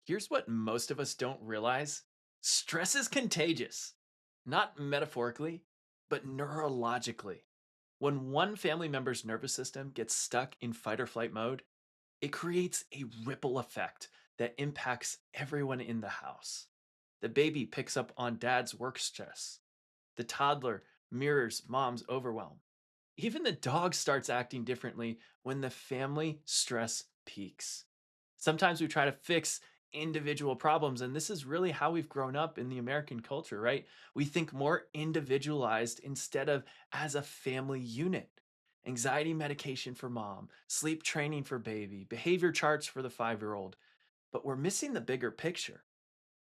Here's what most of us don't realize: stress is contagious, not metaphorically, but neurologically. When one family member's nervous system gets stuck in fight or flight mode, it creates a ripple effect that impacts everyone in the house. The baby picks up on dad's work stress, the toddler mirrors mom's overwhelm. Even the dog starts acting differently when the family stress peaks. Sometimes we try to fix individual problems, and this is really how we've grown up in the American culture, right? We think more individualized instead of as a family unit. Anxiety medication for mom, sleep training for baby, behavior charts for the 5-year old. But we're missing the bigger picture.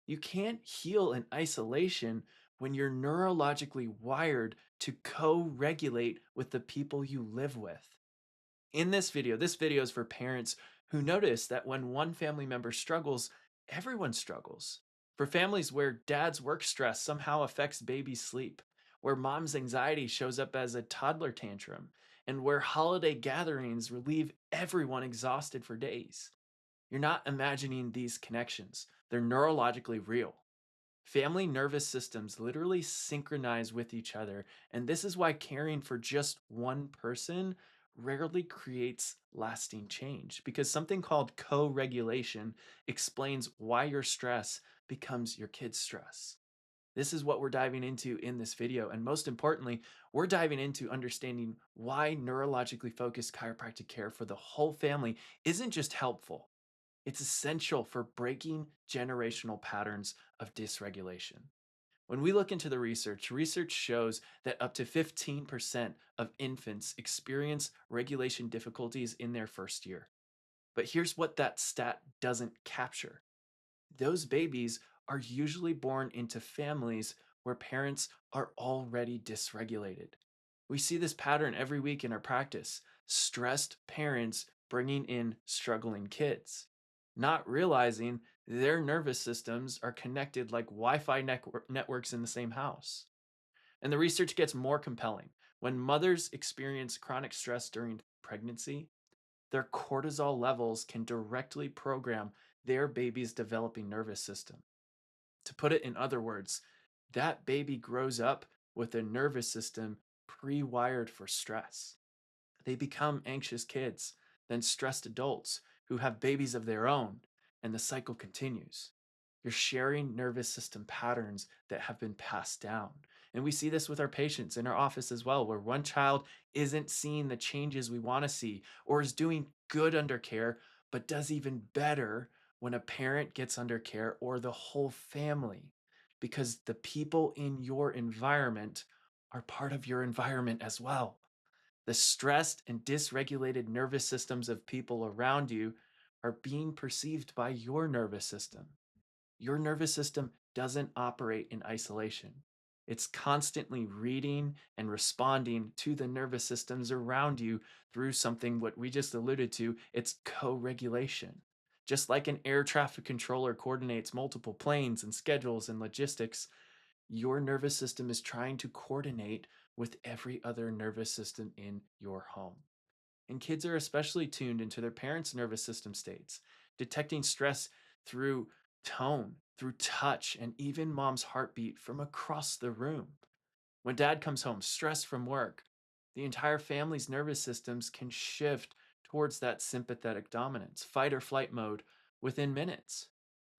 You can't heal in isolation when you're neurologically wired to co regulate with the people you live with. In this video is for parents who notice that when one family member struggles, everyone struggles. For families where dad's work stress somehow affects baby's sleep, where mom's anxiety shows up as a toddler tantrum, and where holiday gatherings relieve everyone exhausted for days. You're not imagining these connections, they're neurologically real. Family nervous systems literally synchronize with each other, and this is why caring for just one person rarely creates lasting change because something called co regulation explains why your stress becomes your kid's stress. This is what we're diving into in this video. And most importantly, we're diving into understanding why neurologically focused chiropractic care for the whole family isn't just helpful, it's essential for breaking generational patterns of dysregulation. When we look into the research, research shows that up to 15% of infants experience regulation difficulties in their first year. But here's what that stat doesn't capture: those babies are usually born into families where parents are already dysregulated. We see this pattern every week in our practice: stressed parents bringing in struggling kids, not realizing their nervous systems are connected like Wi Fi networks in the same house. And the research gets more compelling. When mothers experience chronic stress during pregnancy, their cortisol levels can directly program their baby's developing nervous system. To put it in other words, that baby grows up with a nervous system pre wired for stress. They become anxious kids, then stressed adults who have babies of their own, and the cycle continues. You're sharing nervous system patterns that have been passed down. And we see this with our patients in our office as well, where one child isn't seeing the changes we want to see or is doing good under care, but does even better when a parent gets under care or the whole family, because the people in your environment are part of your environment as well. The stressed and dysregulated nervous systems of people around you are being perceived by your nervous system. Your nervous system doesn't operate in isolation. It's constantly reading and responding to the nervous systems around you through something what we just alluded to, it's co-regulation. Just like an air traffic controller coordinates multiple planes and schedules and logistics, your nervous system is trying to coordinate with every other nervous system in your home. And kids are especially tuned into their parents' nervous system states, detecting stress through tone, through touch, and even mom's heartbeat from across the room. When dad comes home stressed from work, the entire family's nervous systems can shift towards that sympathetic dominance, fight or flight mode within minutes.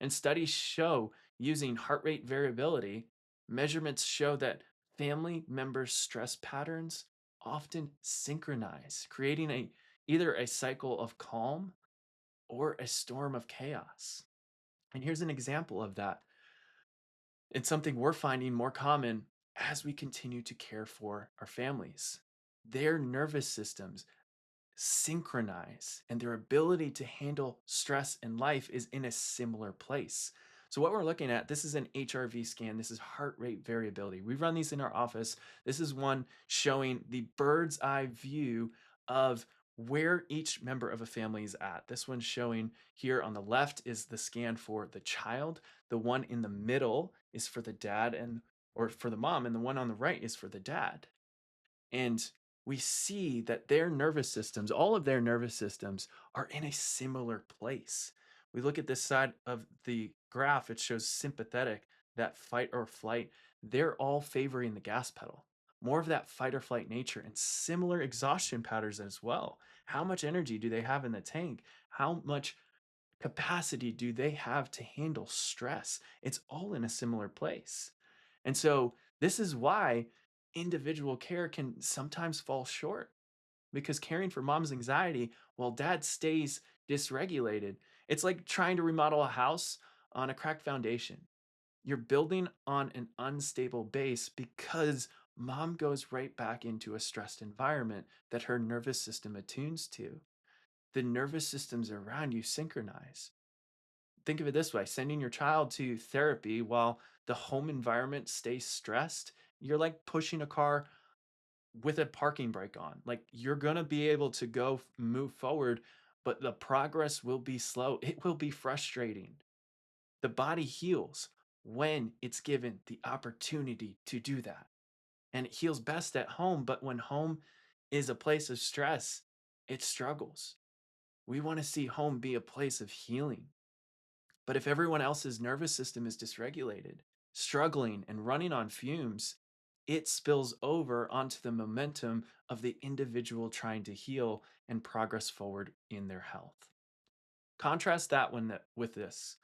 And studies show, using heart rate variability, measurements show that family members' stress patterns often synchronize, creating either a cycle of calm or a storm of chaos. And here's an example of that. It's something we're finding more common as we continue to care for our families. Their nervous systems synchronize, and their ability to handle stress in life is in a similar place. So, what we're looking at, this is an HRV scan. This is heart rate variability. We run these in our office. This is one showing the bird's eye view of where each member of a family is at. This one's showing here on the left is the scan for the child. The one in the middle is for the dad and or for the mom, and the one on the right is for the dad. And we see that their nervous systems, all of their nervous systems, are in a similar place. We look at this side of the graph, it shows sympathetic, that fight or flight. They're all favoring the gas pedal. More of that fight or flight nature and similar exhaustion patterns as well. How much energy do they have in the tank? How much capacity do they have to handle stress? It's all in a similar place. And so, this is why individual care can sometimes fall short because caring for mom's anxiety while dad stays dysregulated, it's like trying to remodel a house on a cracked foundation. You're building on an unstable base because mom goes right back into a stressed environment that her nervous system attunes to. The nervous systems around you synchronize. Think of it this way: sending your child to therapy while the home environment stays stressed, you're like pushing a car with a parking brake on. Like you're going to be able to move forward, but the progress will be slow. It will be frustrating. The body heals when it's given the opportunity to do that. And it heals best at home, but when home is a place of stress, it struggles. We want to see home be a place of healing. But if everyone else's nervous system is dysregulated, struggling, and running on fumes, it spills over onto the momentum of the individual trying to heal and progress forward in their health. Contrast that with this.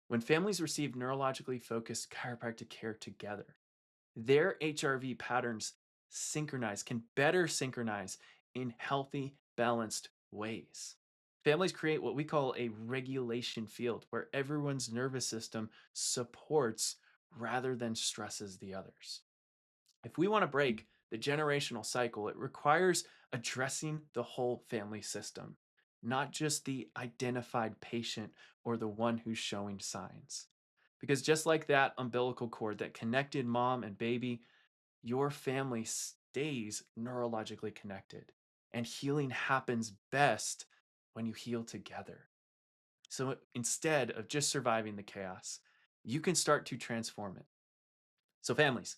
When families receive neurologically focused chiropractic care together, their HRV patterns can better synchronize in healthy, balanced ways. Families create what we call a regulation field where everyone's nervous system supports rather than stresses the others. If we want to break the generational cycle, it requires addressing the whole family system, not just the identified patient or the one who's showing signs. Because just like that umbilical cord that connected mom and baby, your family stays neurologically connected. And healing happens best when you heal together. So instead of just surviving the chaos, you can start to transform it. So, families,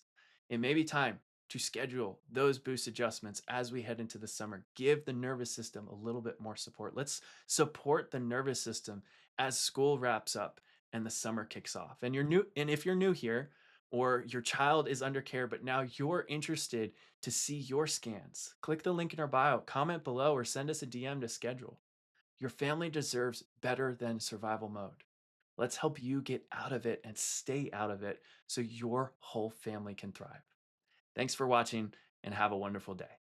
it may be time to schedule those boost adjustments as we head into the summer. Give the nervous system a little bit more support. Let's support the nervous system as school wraps up and the summer kicks off. And if you're new here or your child is under care, but now you're interested to see your scans, click the link in our bio, comment below, or send us a DM to schedule. Your family deserves better than survival mode. Let's help you get out of it and stay out of it so your whole family can thrive. Thanks for watching and have a wonderful day.